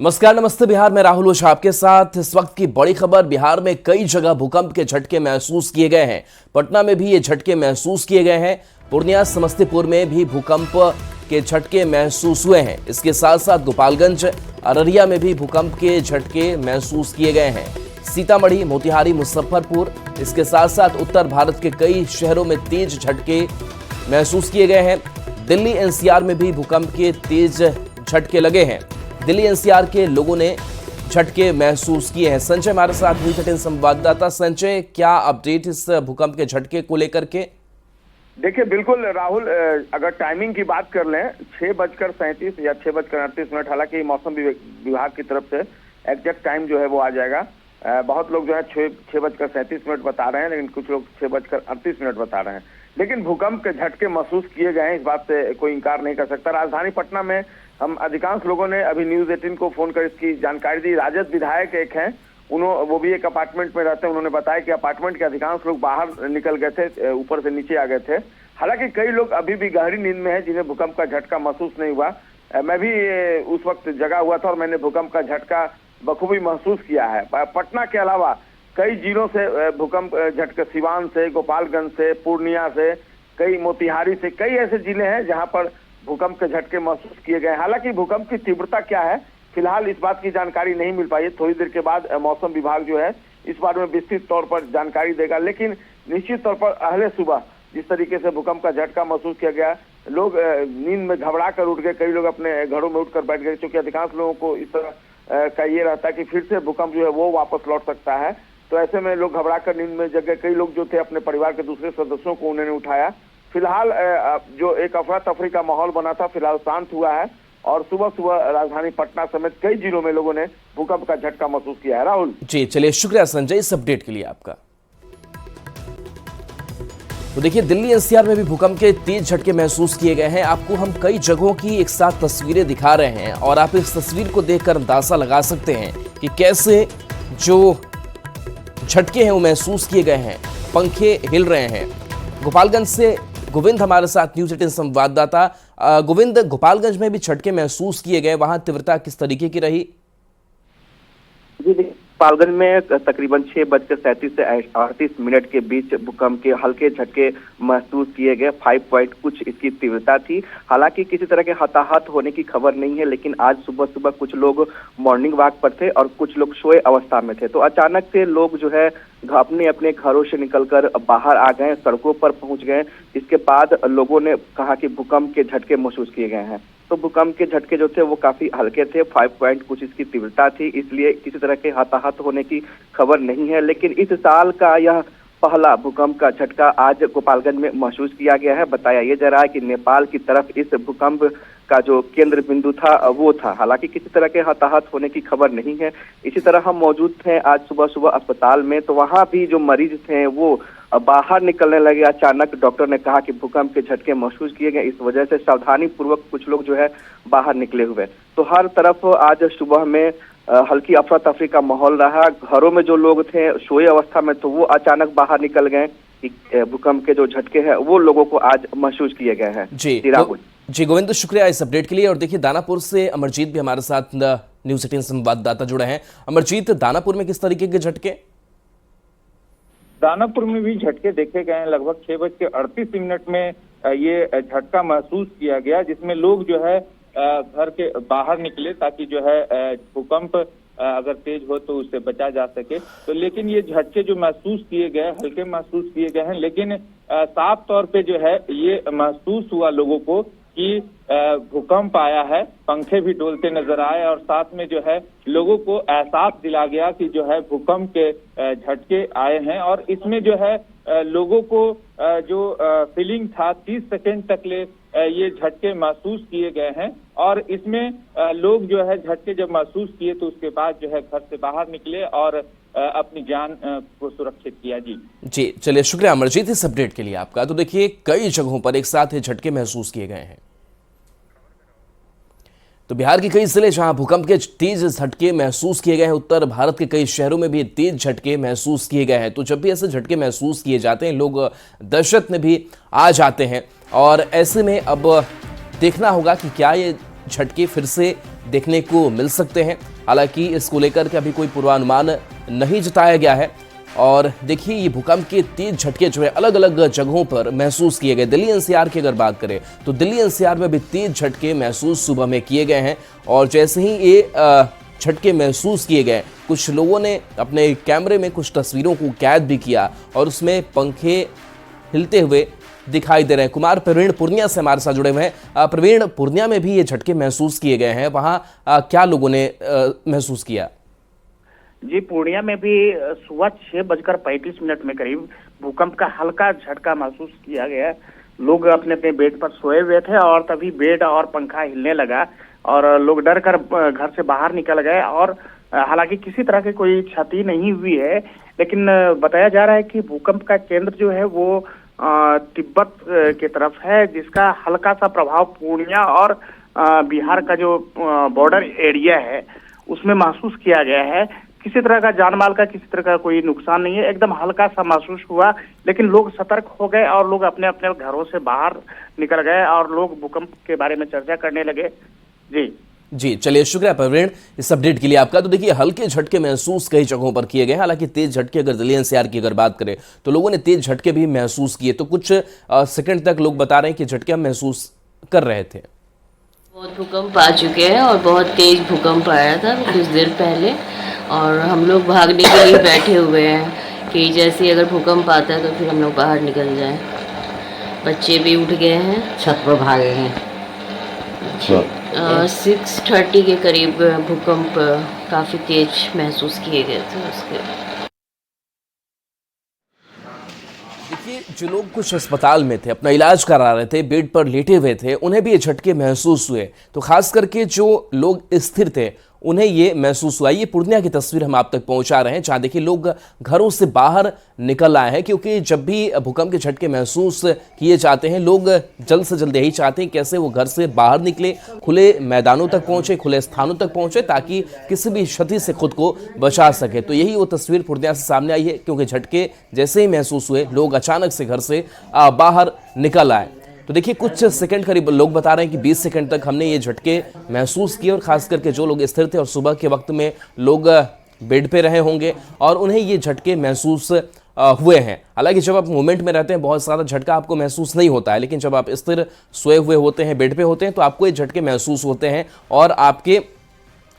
नमस्कार, नमस्ते बिहार में राहुल ओझा आपके साथ। इस वक्त की बड़ी खबर, बिहार में कई जगह भूकंप के झटके महसूस किए गए हैं। पटना में भी ये झटके महसूस किए गए हैं। पूर्णिया, समस्तीपुर में भी भूकंप के झटके महसूस हुए हैं। इसके साथ साथ गोपालगंज, अररिया में भी भूकंप के झटके महसूस किए गए हैं। सीतामढ़ी, मोतिहारी, मुजफ्फरपुर, इसके साथ साथ उत्तर भारत के कई शहरों में तेज झटके महसूस किए गए हैं। दिल्ली एनसीआर में भी भूकंप के तेज झटके लगे हैं। दिल्ली एनसीआर के लोगों ने झटके महसूस किए हैं। संजय हमारे साथ न्यूज़ 18 संवाददाता। संजय, क्या अपडेट इस भूकंप के झटके को लेकर के? देखिए, बिल्कुल राहुल, अगर टाइमिंग की बात कर लें 6:37 या 6:38, हालांकि मौसम विभाग की तरफ से एग्जैक्ट टाइम जो है वो आ जाएगा। बहुत लोग जो है 6:37 बता रहे हैं, लेकिन कुछ लोग 6:38 बता रहे हैं। लेकिन भूकंप के झटके महसूस किए गए हैं, इस बात से कोई इंकार नहीं कर सकता। राजधानी पटना में हम अधिकांश लोगों ने अभी न्यूज़ 18 को फोन कर इसकी जानकारी दी। राजद विधायक एक हैं, वो भी एक अपार्टमेंट में रहते हैं। उन्होंने बताया कि अपार्टमेंट के अधिकांश लोग बाहर निकल गए थे, ऊपर से नीचे आ गए थे। हालांकि कई लोग अभी भी गहरी नींद में हैं, जिन्हें भूकंप का झटका महसूस नहीं हुआ। मैं भी उस वक्त जगा हुआ था और मैंने भूकंप का झटका बखूबी महसूस किया है। पटना के अलावा कई जिलों से भूकंप झटके, सिवान से, गोपालगंज से, पूर्णिया से, कई मोतिहारी से, कई ऐसे जिले हैं जहां पर भूकंप के झटके महसूस किए गए। हालांकि भूकंप की तीव्रता क्या है, फिलहाल इस बात की जानकारी नहीं मिल पाई है। थोड़ी देर के बाद मौसम विभाग जो है इस बारे में विस्तृत तौर पर जानकारी देगा। लेकिन निश्चित तौर पर अहले सुबह जिस तरीके से भूकंप का झटका महसूस किया गया, लोग नींद में घबरा कर उठ गए। कई लोग अपने घरों में उठकर बैठ गए, क्योंकि अधिकांश लोगों को इस तरह का ये रहता है कि फिर से भूकंप जो है वो वापस लौट सकता है। तो ऐसे में लोग घबरा कर नींद में जग गए। कई लोग जो थे अपने परिवार के दूसरे सदस्यों को उन्होंने उठाया। फिलहाल जो एक अफरा तफरी का माहौल बना था, फिलहाल शांत हुआ है और सुबह सुबह राजधानी पटना समेत कई जिलों में लोगों ने भूकंप का झटका महसूस किया है। राहुल जी, चलिए, शुक्रिया संजय इस अपडेट के लिए आपका। तो देखिए, दिल्ली एनसीआर में भी भूकंप के तेज झटके महसूस किए गए हैं। आपको हम कई जगहों की एक साथ तस्वीरें दिखा रहे हैं और आप इस तस्वीर को देखकर अंदाजा लगा सकते हैं कि कैसे जो झटके हैं वो महसूस किए गए हैं। पंखे हिल रहे हैं। गोपालगंज से गोविंद हमारे साथ न्यूज़ 18 संवाददाता। गोविंद, गोपालगंज में भी झटके महसूस किए गए, वहां तीव्रता किस तरीके की रही? जी, गोपालगंज में तकरीबन 6:37 से 38 के बीच भूकंप के हल्के झटके महसूस किए गए। 5 पॉइंट कुछ इसकी तीव्रता थी। हालांकि किसी तरह के हताहत होने की खबर नहीं है, लेकिन आज सुबह सुबह कुछ लोग मॉर्निंग वॉक पर थे और कुछ लोग सोए अवस्था में थे। तो अचानक से लोग जो है अपने अपने घरों से निकलकर बाहर आ गए, सड़कों पर पहुंच गए। इसके बाद लोगों ने कहा कि भूकंप के झटके महसूस किए गए हैं। तो भूकंप के झटके जो थे वो काफी हल्के थे। 5 पॉइंट कुछ इसकी तीव्रता थी, इसलिए किसी तरह के हताहत होने की खबर नहीं है। लेकिन इस साल का यह पहला भूकंप का झटका आज गोपालगंज में महसूस किया गया है। बताया ये जा रहा है कि नेपाल की तरफ इस भूकंप का जो केंद्र बिंदु था वो था। हालांकि किसी तरह के हताहत होने की खबर नहीं है। इसी तरह हम मौजूद थे आज सुबह सुबह अस्पताल में, तो वहां भी जो मरीज थे वो बाहर निकलने लगे। अचानक डॉक्टर ने कहा कि भूकंप के झटके महसूस किए गए, इस वजह से सावधानी पूर्वक कुछ लोग जो है बाहर निकले हुए। तो हर तरफ आज सुबह में हल्की अफरा तफरी का माहौल रहा। घरों में जो लोग थे सोए अवस्था में, तो वो अचानक बाहर निकल गए। भूकंप के जो झटके हैं वो लोगों को आज महसूस किए गए हैं। जी गोविंद, शुक्रिया इस अपडेट के लिए। और देखिए, दानापुर से अमरजीत भी हमारे साथ न्यूज़ 18 संवाददाता जुड़े हैं। अमरजीत, दानापुर में किस तरीके के झटके? दानापुर में भी झटके देखे गए हैं। लगभग 6:38 में ये झटका महसूस किया गया, जिसमें लोग जो है घर के बाहर निकले ताकि जो है भूकंप अगर तेज हो तो उससे बचा जा सके। तो लेकिन ये झटके जो महसूस किए गए, हल्के महसूस किए गए हैं, लेकिन साफ तौर पे जो है ये महसूस हुआ लोगों को कि भूकंप आया है। पंखे भी डोलते नजर आए और साथ में जो है लोगों को एहसास दिला गया कि जो है भूकंप के झटके आए हैं। और इसमें जो है लोगों को जो फीलिंग था 30 सेकेंड तक ले ये झटके महसूस किए गए हैं। और इसमें लोग जो है झटके जब महसूस किए तो उसके बाद जो है घर से बाहर निकले और अपनी जान को सुरक्षित किया। जी, चलिए, शुक्रिया अमरजीत इस अपडेट के लिए आपका। तो देखिए, कई जगहों पर एक साथ ये झटके महसूस किए गए हैं। तो बिहार के कई जिले जहां भूकंप के तेज झटके महसूस किए गए हैं, उत्तर भारत के कई शहरों में भी तेज झटके महसूस किए गए हैं। तो जब भी ऐसे झटके महसूस किए जाते हैं, लोग दहशत में भी आ जाते हैं। और ऐसे में अब देखना होगा कि क्या ये झटके फिर से देखने को मिल सकते हैं। हालांकि इसको लेकर के अभी कोई पूर्वानुमान नहीं जताया गया है। और देखिए, ये भूकंप के तेज झटके जो है अलग अलग जगहों पर महसूस किए गए। दिल्ली एनसीआर की अगर बात करें तो दिल्ली एनसीआर में भी तेज झटके महसूस सुबह में किए गए हैं। और जैसे ही ये झटके महसूस किए गए, कुछ लोगों ने अपने कैमरे में कुछ तस्वीरों को कैद भी किया और उसमें पंखे हिलते हुए दिखाई दे रहे हैं। कुमार प्रवीण पूर्णिया से हमारे साथ जुड़े हुए हैं। प्रवीण, पूर्णिया में भी ये झटके महसूस किए गए हैं, वहां क्या लोगों ने महसूस किया? जी, पूर्णिया में भी सुबह 6:35 में करीब भूकंप का हल्का झटका महसूस किया गया। लोग अपने अपने बेड पर सोए हुए थे और तभी बेड और पंखा हिलने लगा और लोग डर कर घर से बाहर निकल गए। और हालांकि किसी तरह की कोई क्षति नहीं हुई है, लेकिन बताया जा रहा है कि भूकंप का केंद्र जो है वो तिब्बत की तरफ है, जिसका हल्का सा प्रभाव पूर्णिया और बिहार का जो बॉर्डर एरिया है उसमें महसूस किया गया है। किसी तरह का जानमाल का किसी तरह का कोई नुकसान नहीं है, एकदम हल्का सा महसूस हुआ, लेकिन लोग सतर्क हो गए और लोग अपने अपने घरों से बाहर निकल गए और लोग भूकंप के बारे में चर्चा करने लगे। जी, चलिए, शुक्रिया प्रवीण इस अपडेट के लिए आपका। तो देखिए, हल्के झटके महसूस कई जगहों पर किए गए। हालांकि तेज झटके अगर दिल्ली एनसीआर की अगर बात करें तो लोगों ने तेज झटके भी महसूस किए। तो कुछ सेकंड तक लोग बता रहे हैं कि झटके हम महसूस कर रहे थे। बहुत भूकंप आ चुके हैं और बहुत तेज भूकंप आया था कुछ देर पहले, और हम लोग भागने के लिए बैठे हुए हैं कि जैसे अगर भूकंप आता है तो फिर हम लोग बाहर निकल जाएं। बच्चे भी उठ गए हैं, छत पर भागे हैं। 6:30 के करीब भूकंप काफ़ी तेज महसूस किए गए थे उसके। देखिए, जो लोग कुछ अस्पताल में थे, अपना इलाज करा रहे थे, बेड पर लेटे हुए थे, उन्हें भी ये झटके महसूस हुए। तो खास करके जो लोग स्थिर थे उन्हें ये महसूस हुआ। ये पूर्णिया की तस्वीर हम आप तक पहुंचा रहे हैं, जहां देखिए लोग घरों से बाहर निकल आए हैं, क्योंकि जब भी भूकंप के झटके महसूस किए जाते हैं लोग जल्द से जल्द यही चाहते हैं कैसे वो घर से बाहर निकले, खुले मैदानों तक पहुंचे, खुले स्थानों तक पहुंचे, ताकि किसी भी क्षति से खुद को बचा सके। तो यही वो तस्वीर पूर्णिया से सामने आई है, क्योंकि झटके जैसे ही महसूस हुए लोग अचानक से घर से बाहर निकल आए। तो देखिए, कुछ सेकंड करीब लोग बता रहे हैं कि 20 सेकंड तक हमने ये झटके महसूस किए, और खास करके जो लोग स्थिर थे और सुबह के वक्त में लोग बेड पे रहे होंगे और उन्हें ये झटके महसूस हुए हैं। हालांकि जब आप मूवमेंट में रहते हैं बहुत सारा झटका आपको महसूस नहीं होता है, लेकिन जब आप स्थिर सोए हुए होते हैं, बेड पे होते हैं, तो आपको ये झटके महसूस होते हैं और आपके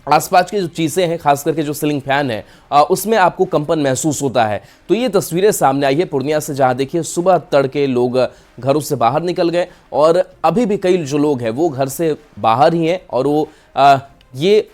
आसपास की जो चीज़ें हैं, खास करके जो सीलिंग फैन है उसमें आपको कंपन महसूस होता है। तो ये तस्वीरें सामने आई है पूर्णिया से, जहां देखिए सुबह तड़के लोग घरों से बाहर निकल गए और अभी भी कई जो लोग हैं वो घर से बाहर ही हैं और वो ये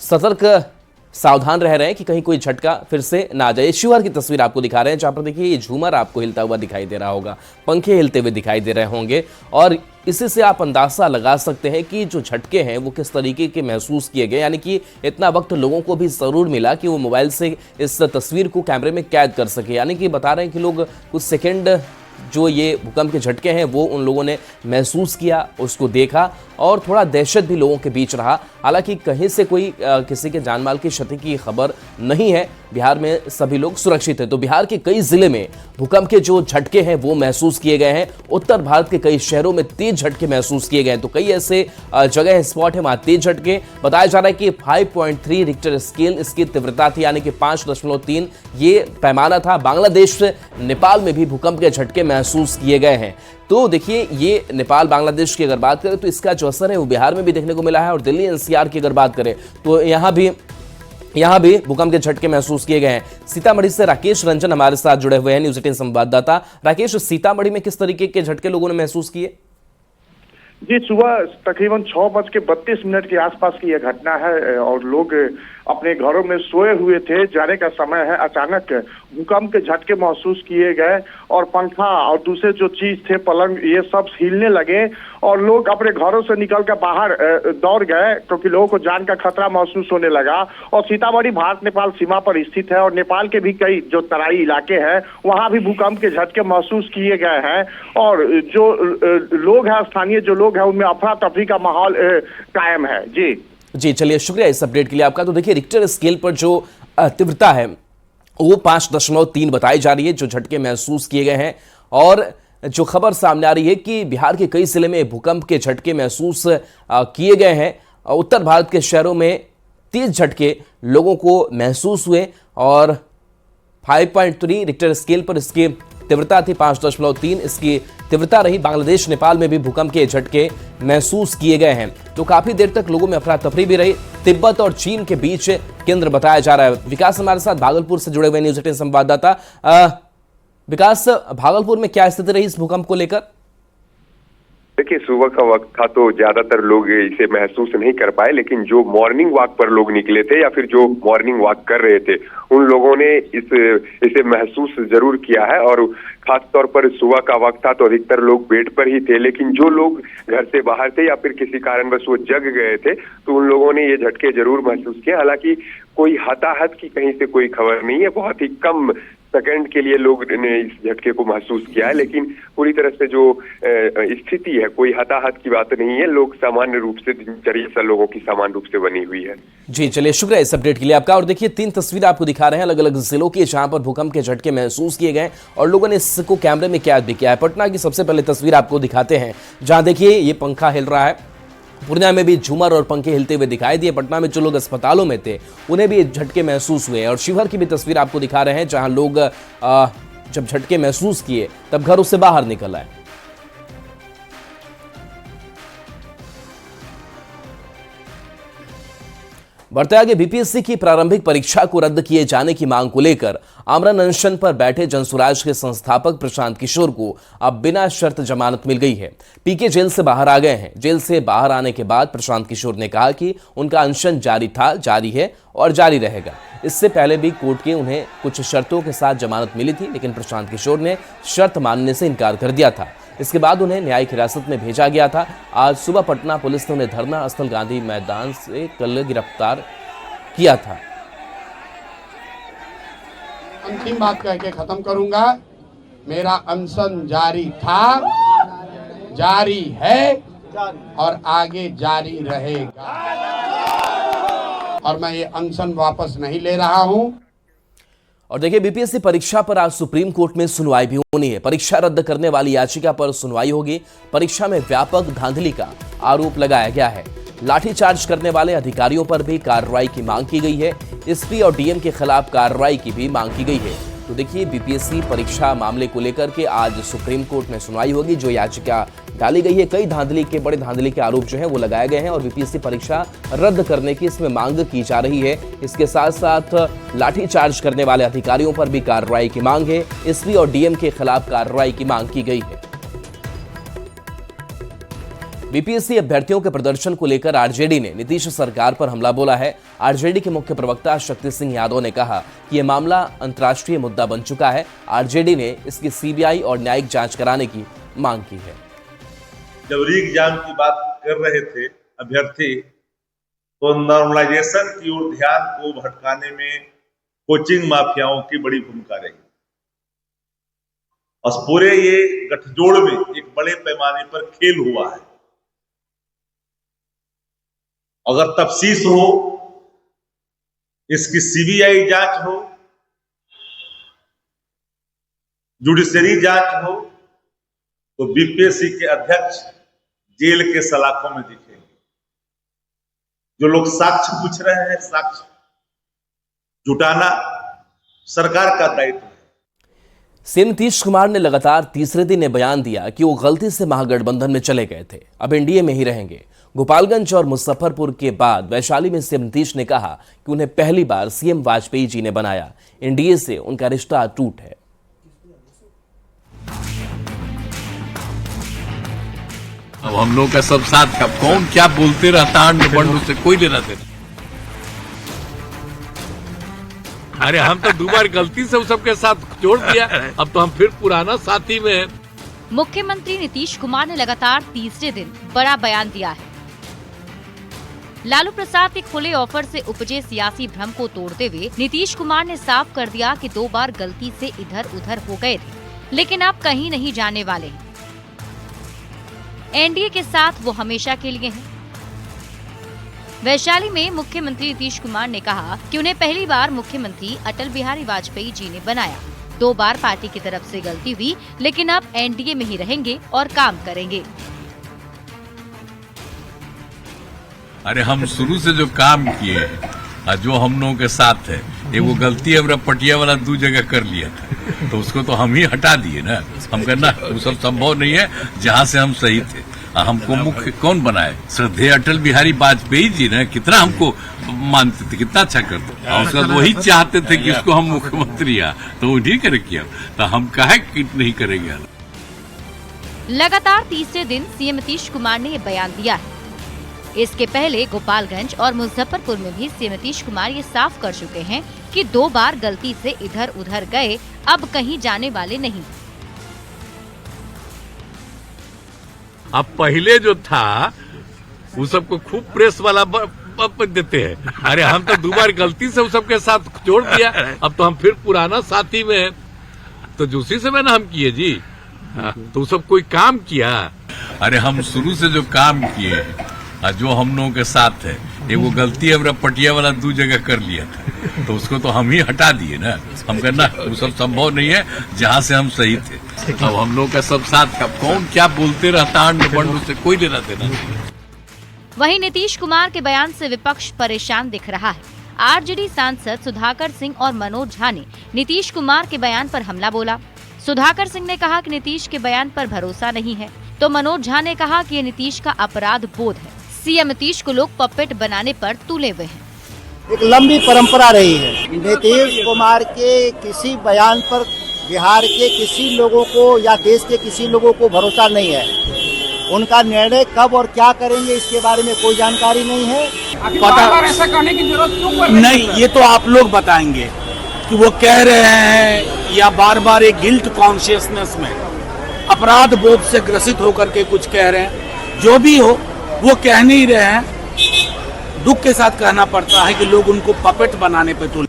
सतर्क सावधान रह रहे हैं कि कहीं कोई झटका फिर से ना आ जाए। शिवहर की तस्वीर आपको दिखा रहे हैं, जहां पर देखिए ये झूमर आपको हिलता हुआ दिखाई दे रहा होगा, पंखे हिलते हुए दिखाई दे रहे होंगे, और इसी से आप अंदाजा लगा सकते हैं कि जो झटके हैं वो किस तरीके के महसूस किए गए। यानी कि इतना वक्त लोगों को भी ज़रूर मिला कि वो मोबाइल से इस तस्वीर को कैमरे में कैद कर सके। यानी कि बता रहे हैं कि लोग कुछ सेकेंड जो ये भूकंप के झटके हैं वो उन लोगों ने महसूस किया, उसको देखा और थोड़ा दहशत भी लोगों के बीच रहा। हालांकि कहीं से कोई किसी के जानमाल की क्षति की खबर नहीं है। बिहार में सभी लोग सुरक्षित हैं। तो बिहार के कई जिले में भूकंप के जो झटके हैं वो महसूस किए गए हैं। उत्तर भारत के कई शहरों में तेज झटके महसूस किए गए हैं। तो कई ऐसे जगह स्पॉट है वहां तेज झटके। बताया जा रहा है कि 5.3 रिक्टर स्केल इसकी तीव्रता थी, यानी कि 5.3 ये पैमाना था। बांग्लादेश से नेपाल में भी भूकंप के झटके महसूस किए गए हैं। तो देखिए, ये नेपाल बांग्लादेश की अगर बात करें तो इसका जो असर है वो बिहार में भी देखने को मिला है। और दिल्ली एनसीआर की अगर बात करें तो यहाँ भी भूकंप के झटके महसूस किए गए हैं। सीतामढ़ी से राकेश रंजन हमारे साथ जुड़े हुए हैं, न्यूज़ 18 संवाददाता। राकेश, सीतामढ़ी में किस तरीके के झटके लोगों ने महसूस किए? जी, सुबह तकरीबन 6:32 के आसपास की यह घटना है और लोग अपने घरों में सोए हुए थे, जाने का समय है, अचानक भूकंप के झटके महसूस किए गए और पंखा और दूसरे जो चीज थे, पलंग, ये सब हिलने लगे और लोग अपने घरों से निकलकर बाहर दौड़ गए, क्योंकि लोगों को जान का खतरा महसूस होने लगा। और सीतामढ़ी भारत नेपाल सीमा पर स्थित है और नेपाल के भी कई जो तराई इलाके हैं वहां भी भूकंप के झटके महसूस किए गए हैं। और जो लोग हैं, स्थानीय जो लोग हैं, उनमें अफरा तफरी का माहौल कायम है। जी, चलिए, शुक्रिया इस अपडेट के लिए आपका। तो देखिए, रिक्टर स्केल पर जो तीव्रता है वो 5.3 बताई जा रही है जो झटके महसूस किए गए हैं। और जो खबर सामने आ रही है कि बिहार के कई जिले में भूकंप के झटके महसूस किए गए हैं। उत्तर भारत के शहरों में तेज झटके लोगों को महसूस हुए और 5.3 रिक्टर स्केल पर इसकी तीव्रता थी। 5.3 इसकी तीव्रता रही। बांग्लादेश, नेपाल में भी भूकंप के झटके महसूस किए गए हैं। तो काफी देर तक लोगों में अफरा तफरी भी रही। तिब्बत और चीन के बीच केंद्र बताया जा रहा है। विकास हमारे साथ भागलपुर से जुड़े हुए न्यूज 18 संवाददाता। विकास, भागलपुर में क्या स्थिति रही इस भूकंप को लेकर? देखिए, सुबह का वक्त था तो ज्यादातर लोग इसे महसूस नहीं कर पाए, लेकिन जो मॉर्निंग वॉक पर लोग निकले थे या फिर जो मॉर्निंग वॉक कर रहे थे उन लोगों ने इसे महसूस जरूर किया है। और खास तौर पर सुबह का वक्त था तो अधिकतर लोग बेड पर ही थे, लेकिन जो लोग घर से बाहर थे या फिर किसी कारणवश वो जग गए थे तो उन लोगों ने ये झटके जरूर महसूस किए। हालांकि कोई हताहत की कहीं से कोई खबर नहीं है। बहुत ही कम सेकंड के लिए लोग ने इस झटके को महसूस किया है, लेकिन पूरी तरह से जो स्थिति है, कोई हताहत की बात नहीं है। लोग सामान्य रूप से दिनचर्या लोगों की सामान्य रूप से बनी हुई है। जी चलिए, शुक्रिया इस अपडेट के लिए आपका। और देखिए, 3 तस्वीर आपको दिखा रहे हैं अलग अलग जिलों की जहां पर भूकंप के झटके महसूस किए गए और लोगों ने इसको कैमरे में कैद भी किया है। पटना की सबसे पहले तस्वीर आपको दिखाते हैं जहां देखिए ये पंखा हिल रहा है। पूर्णिया में भी झूमर और पंखे हिलते हुए दिखाई दिए। पटना में जो लोग अस्पतालों में थे उन्हें भी झटके महसूस हुए। और शिवहर की भी तस्वीर आपको दिखा रहे हैं जहां लोग जब झटके महसूस किए तब घरों से बाहर निकल आए। बढ़ते आगे, बीपीएससी की प्रारंभिक परीक्षा को रद्द किए जाने की मांग को लेकर आमरण अनशन पर बैठे जनसुराज के संस्थापक प्रशांत किशोर को अब बिना शर्त जमानत मिल गई है। पीके जेल से बाहर आ गए हैं। जेल से बाहर आने के बाद प्रशांत किशोर ने कहा कि उनका अनशन जारी था, जारी है और जारी रहेगा। इससे पहले भी कोर्ट के उन्हें कुछ शर्तों के साथ जमानत मिली थी, लेकिन प्रशांत किशोर ने शर्त मानने से इनकार कर दिया था। इसके बाद उन्हें न्यायिक हिरासत में भेजा गया था। आज सुबह पटना पुलिस ने उन्हें धरना स्थल गांधी मैदान से कल गिरफ्तार किया था। अंतिम बात कह के खत्म करूंगा, मेरा अनशन जारी था, जारी है और आगे जारी रहेगा और मैं ये अनशन वापस नहीं ले रहा हूं। और देखिए, बीपीएससी परीक्षा पर आज सुप्रीम कोर्ट में सुनवाई भी होनी है। परीक्षा रद्द करने वाली याचिका पर सुनवाई होगी। परीक्षा में व्यापक धांधली का आरोप लगाया गया है। लाठीचार्ज करने वाले अधिकारियों पर भी कार्रवाई की मांग की गई है। एसपी और डीएम के खिलाफ कार्रवाई की भी मांग की गई है। तो देखिए, बीपीएससी परीक्षा मामले को लेकर के आज सुप्रीम कोर्ट में सुनवाई होगी। जो याचिका डाली गई है, कई बड़े धांधली के आरोप जो है वो लगाए गए हैं और बीपीएससी परीक्षा रद्द करने की इसमें मांग की जा रही है। इसके साथ साथ लाठीचार्ज करने वाले अधिकारियों पर भी कार्रवाई की मांग है। एसपी और डीएम के खिलाफ कार्रवाई की मांग की गई है। बीपीएससी अभ्यर्थियों के प्रदर्शन को लेकर आरजेडी ने नीतीश सरकार पर हमला बोला है। आरजेडी के मुख्य प्रवक्ता शक्ति सिंह यादव ने कहा कि यह मामला अंतर्राष्ट्रीय मुद्दा बन चुका है। आरजेडी ने इसकी सीबीआई और न्यायिक जांच कराने की मांग की है। जब री एग्जाम की बात कर रहे थे अभ्यर्थी, तो नॉर्मलाइजेशन की ओर ध्यान को भटकाने में कोचिंग माफियाओं की बड़ी भूमिका रही और पूरे ये गठजोड़ में एक बड़े पैमाने पर खेल हुआ है। अगर तफ्तीश हो, इसकी सीबीआई जांच हो, जुडिशरी जांच हो, तो बीपीएससी के अध्यक्ष जेल के सलाखों में दिखेंगे। जो लोग साक्ष्य पूछ रहे हैं, साक्ष्य जुटाना सरकार का दायित्व है। सीएम नीतीश कुमार ने लगातार तीसरे दिन यह बयान दिया कि वो गलती से महागठबंधन में चले गए थे, अब एनडीए में ही रहेंगे। गोपालगंज और मुजफ्फरपुर के बाद वैशाली में सीएम नीतीश ने कहा कि उन्हें पहली बार सीएम वाजपेयी जी ने बनाया। एनडीए से उनका रिश्ता अटूट है। अब हम लोग का सब साथ का कौन क्या बोलते रहता है, से कोई लेना देना। अरे हम तो 2 बार गलती से सबके साथ जोड़ दिया, अब तो हम फिर पुराना साथी में हैं। मुख्यमंत्री नीतीश कुमार ने लगातार तीसरे दिन बड़ा बयान दिया है। लालू प्रसाद के खुले ऑफर से उपजे सियासी भ्रम को तोड़ते हुए नीतीश कुमार ने साफ कर दिया कि 2 बार गलती से इधर उधर हो गए थे, लेकिन अब कहीं नहीं जाने वाले हैं। एनडीए के साथ वो हमेशा के लिए हैं। वैशाली में मुख्यमंत्री नीतीश कुमार ने कहा कि उन्हें पहली बार मुख्यमंत्री अटल बिहारी वाजपेयी जी ने बनाया। 2 बार पार्टी की तरफ से गलती हुई, लेकिन अब एनडीए में ही रहेंगे और काम करेंगे। अरे हम शुरू से जो काम किए हैं और जो हम लोगों के साथ है, ये वो गलती हमारा पटिया वाला 2 जगह कर लिया था, तो उसको तो हम ही हटा दिए ना। हम कहना वो सब संभव नहीं है, जहाँ से हम सही थे। हमको मुख्य कौन बनाए? श्रद्धेय अटल बिहारी वाजपेयी जी ने कितना हमको मानते थे, कितना अच्छा करते, और उसका वही चाहते थे कि उसको हम मुख्यमंत्री तो उन्हीं करे किया, तो हम काहे नहीं करेंगे। लगातार तीसरे दिन सीएम नीतीश कुमार ने ये बयान दिया है। इसके पहले गोपालगंज और मुजफ्फरपुर में भी सीएम नीतीश कुमार ये साफ कर चुके हैं कि 2 बार गलती से इधर उधर गए, अब कहीं जाने वाले नहीं। अब पहले जो था वो सबको खूब प्रेस वाला देते हैं। अरे हम तो 2 बार गलती से उस सबके साथ जोड़ दिया, अब तो हम फिर पुराना साथी में है, तो उसी समय ना हम किए जी, तो सब कोई काम किया। अरे हम शुरू से जो काम किए हैं और जो हम लोगों के साथ है, ये वो गलती हमारा पटिया वाला 2 जगह कर लिया था, तो उसको तो हम ही हटा दिए ना। हम कहना वो सब संभव नहीं है, जहाँ से हम सही थे। अब हम लोग का सब साथ का कौन क्या बोलते रहता है, से कोई लेना देना नहीं। वहीं नीतीश कुमार के बयान से विपक्ष परेशान दिख रहा है। आरजेडी सांसद सुधाकर सिंह और मनोज झा ने नीतीश कुमार के बयान पर हमला बोला। सुधाकर सिंह ने कहा कि नीतीश के बयान पर भरोसा नहीं है, तो मनोज झा ने कहा कि ये नीतीश का अपराध बोध है। सीएम नीतीश को लोग पपेट बनाने पर तुले हुए हैं। एक लंबी परंपरा रही है। नीतीश कुमार के किसी बयान पर बिहार के किसी लोगों को या देश के किसी लोगों को भरोसा नहीं है। उनका निर्णय कब और क्या करेंगे इसके बारे में कोई जानकारी नहीं है। बार ऐसा करने की जरूरत नहीं, ये तो आप लोग बताएंगे कि वो कह रहे हैं या बार बार एक गिल्ट कॉन्शियसनेस में, अपराध बोध से ग्रसित होकर के कुछ कह रहे हैं। जो भी हो वो कह नहीं रहे हैं, दुख के साथ कहना पड़ता है कि लोग उनको पपेट बनाने पे तुले।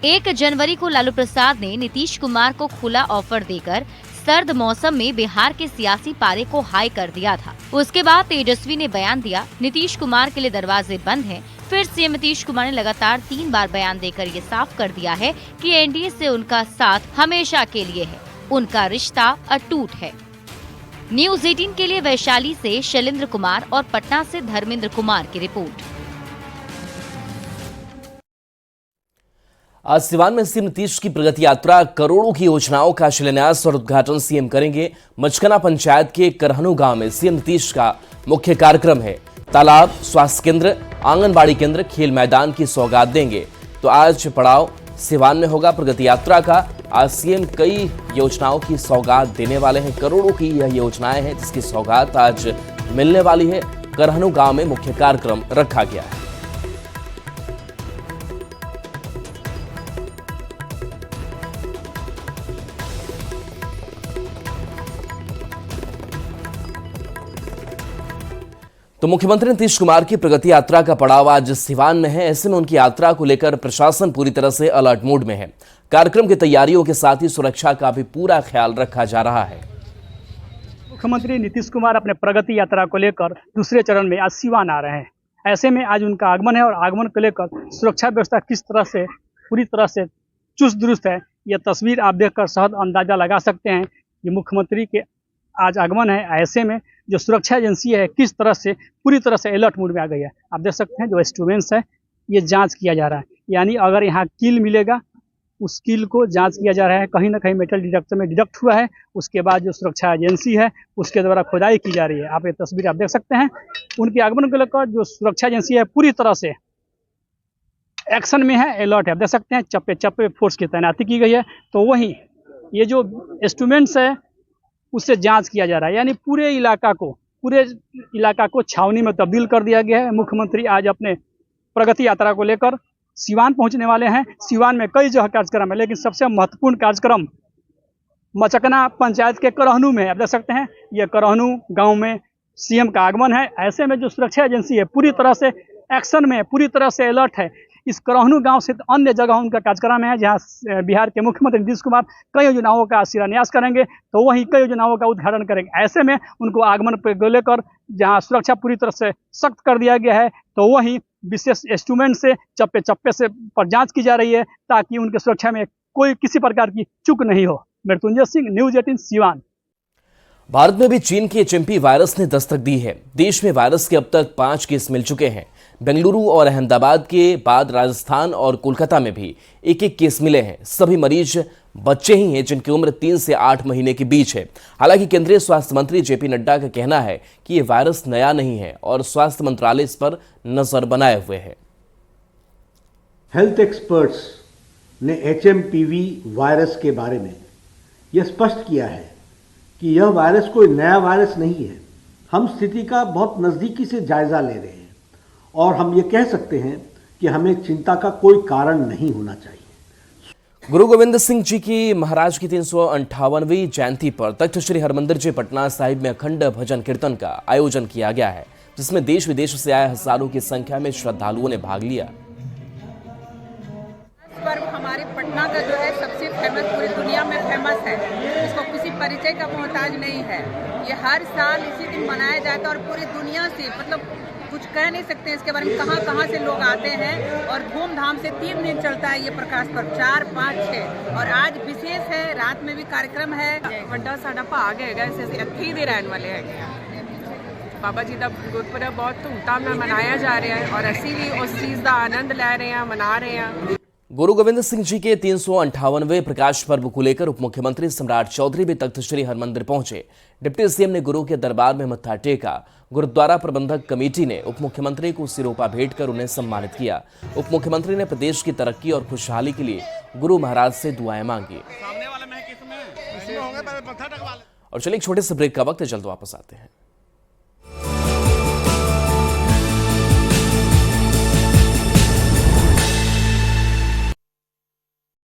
1 जनवरी को लालू प्रसाद ने नीतीश कुमार को खुला ऑफर देकर सर्द मौसम में बिहार के सियासी पारे को हाई कर दिया था। उसके बाद तेजस्वी ने बयान दिया, नीतीश कुमार के लिए दरवाजे बंद हैं। फिर सीएम नीतीश कुमार ने लगातार 3 बार बयान देकर ये साफ कर दिया है कि एनडीए से उनका साथ हमेशा के लिए है, उनका रिश्ता अटूट है। न्यूज़ 18 के लिए वैशाली से शैलेंद्र कुमार और पटना से धर्मेंद्र कुमार की रिपोर्ट। आज सिवान में सीएम नीतीश की प्रगति यात्रा, करोड़ों की योजनाओं का शिलान्यास और उद्घाटन सीएम करेंगे। मचकना पंचायत के करहनु गांव में सीएम नीतीश का मुख्य कार्यक्रम है। तालाब, स्वास्थ्य केंद्र, आंगनबाड़ी केंद्र, खेल मैदान की सौगात देंगे। तो आज पड़ाव सिवान में होगा प्रगति यात्रा का। आज सीएम कई योजनाओं की सौगात देने वाले हैं। करोड़ों की यह योजनाएं हैं जिसकी सौगात आज मिलने वाली है। करहनु गांव में मुख्य कार्यक्रम रखा गया है। तो मुख्यमंत्री नीतीश कुमार की प्रगति यात्रा का पड़ाव आज सिवान में है। ऐसे में उनकी यात्रा को लेकर प्रशासन पूरी तरह से अलर्ट मोड में है। कार्यक्रम की तैयारियों के साथ ही सुरक्षा का भी पूरा ख्याल रखा जा रहा है। मुख्यमंत्री नीतीश कुमार अपने प्रगति यात्रा को लेकर दूसरे चरण में आज सिवान आ रहे हैं। ऐसे में आज उनका आगमन है और आगमन को लेकर सुरक्षा व्यवस्था किस तरह से पूरी तरह से चुस्त दुरुस्त है, यह तस्वीर आप देखकर सहज अंदाजा लगा सकते हैं कि मुख्यमंत्री के आज आगमन है। ऐसे में जो सुरक्षा एजेंसी है किस तरह से पूरी तरह से अलर्ट मोड में आ गई है। आप देख सकते हैं जो इंस्ट्रूमेंट्स है ये जांच किया जा रहा है, यानी अगर यहाँ कील मिलेगा उस कील को जांच किया जा रहा है। कहीं ना कहीं मेटल डिटेक्टर में डिडक्ट हुआ है, उसके बाद जो सुरक्षा एजेंसी है उसके द्वारा खुदाई की जा रही है। आप ये तस्वीर आप देख सकते हैं। उनके आगमन को लेकर जो सुरक्षा एजेंसी है पूरी तरह से एक्शन में है, अलर्ट है। आप देख सकते हैं चप्पे चप्पे फोर्स की तैनाती की गई है। तो वहीं ये जो इंस्ट्रूमेंट्स है उससे जांच किया जा रहा है, यानी पूरे इलाका को छावनी में तब्दील कर दिया गया है। मुख्यमंत्री आज अपने प्रगति यात्रा को लेकर सिवान पहुंचने वाले हैं। सिवान में कई जगह कार्यक्रम है, लेकिन सबसे महत्वपूर्ण कार्यक्रम मचकना पंचायत के करहनु में। आप देख सकते हैं यह करहनु गांव में सीएम का आगमन है। ऐसे में जो सुरक्षा एजेंसी है पूरी तरह से एक्शन में, पूरी तरह से अलर्ट है। इस करहनु गांव से अन्य जगह उनका कार्यक्रम है जहां बिहार के मुख्यमंत्री नीतीश कुमार कई योजनाओं का शिलान्यास करेंगे, तो वहीं कई योजनाओं का उद्घाटन करेंगे। ऐसे में उनको आगमन पर लेकर जहां सुरक्षा पूरी तरह से सख्त कर दिया गया है, तो वहीं विशेष इंस्ट्रूमेंट से चप्पे चप्पे से पर जांच की जा रही है ताकि उनके सुरक्षा में कोई किसी प्रकार की चूक नहीं हो। मृत्युंजय सिंह, न्यूज 18 सिवान। भारत में भी चीन के एचएमपी वायरस ने दस्तक दी है। देश में वायरस के अब तक 5 केस मिल चुके हैं। बेंगलुरु और अहमदाबाद के बाद राजस्थान और कोलकाता में भी एक केस मिले हैं। सभी मरीज बच्चे ही हैं जिनकी उम्र 3 से 8 महीने के बीच है। हालांकि केंद्रीय स्वास्थ्य मंत्री जेपी नड्डा का कहना है कि ये वायरस नया नहीं है और स्वास्थ्य मंत्रालय इस पर नजर बनाए हुए है। हेल्थ एक्सपर्ट्स ने एचएमपीवी वायरस के बारे में यह स्पष्ट किया है कि यह वायरस कोई नया वायरस नहीं है। हम स्थिति का बहुत नज़दीकी से जायजा ले रहे हैं और हम ये कह सकते हैं कि हमें चिंता का कोई कारण नहीं होना चाहिए। गुरु गोविंद सिंह जी की महाराज की 358वीं जयंती पर तख्त श्री हरमंदिर जी पटना साहिब में अखंड भजन कीर्तन का आयोजन किया गया है, जिसमें देश विदेश से आए हजारों की संख्या में श्रद्धालुओं ने भाग लिया। पर्व हमारे पटना का जो है सबसे फेमस, पूरी दुनिया में फेमस है, इसको किसी परिचय का मोहताज नहीं है। ये हर साल इसी दिन मनाया जाता है और पूरी दुनिया से, मतलब कुछ कह नहीं सकते इसके बारे में, कहाँ से लोग आते हैं और धूमधाम से 3 दिन चलता है ये प्रकाश पर्व, 4, 5, 6 और आज विशेष है, रात में भी कार्यक्रम है। ਵੱਡਾ ਸਾਡਾ ਭਾਗ ਹੈਗਾ ਇਸ ਅਸੀਂ ਇੱਥੇ ਹੀ ਦੇ ਰਹਿਣ ਵਾਲੇ ਹੈਗੇ ਆ। ਬਾਬਾ ਜੀ ਦਾ ਗੁਰਪੁਰਬ ਬਹੁਤ ਧੂਮਧਾਮ ਨਾਲ ਮਨਾਇਆ ਜਾ ਰਿਹਾ ਹੈ ਔਰ ਅਸੀਂ ਵੀ ਉਸ ਚੀਜ਼ ਦਾ ਆਨੰਦ ਲੈ ਰਹੇ ਹਾਂ, ਮਨਾ ਰਹੇ ਹਾਂ। गुरु गोविंद सिंह जी के 358वें प्रकाश पर्व को लेकर उप मुख्यमंत्री सम्राट चौधरी भी तख्त श्री हरमंदिर पहुंचे। डिप्टी सीएम ने गुरु के दरबार में मत्था टेका। गुरुद्वारा प्रबंधक कमेटी ने उप मुख्यमंत्री को सिरोपा भेंट कर उन्हें सम्मानित किया। उप मुख्यमंत्री ने प्रदेश की तरक्की और खुशहाली के लिए गुरु महाराज से दुआएं मांगी। और चलिए एक छोटे से ब्रेक का वक्त है, जल्द वापस आते हैं।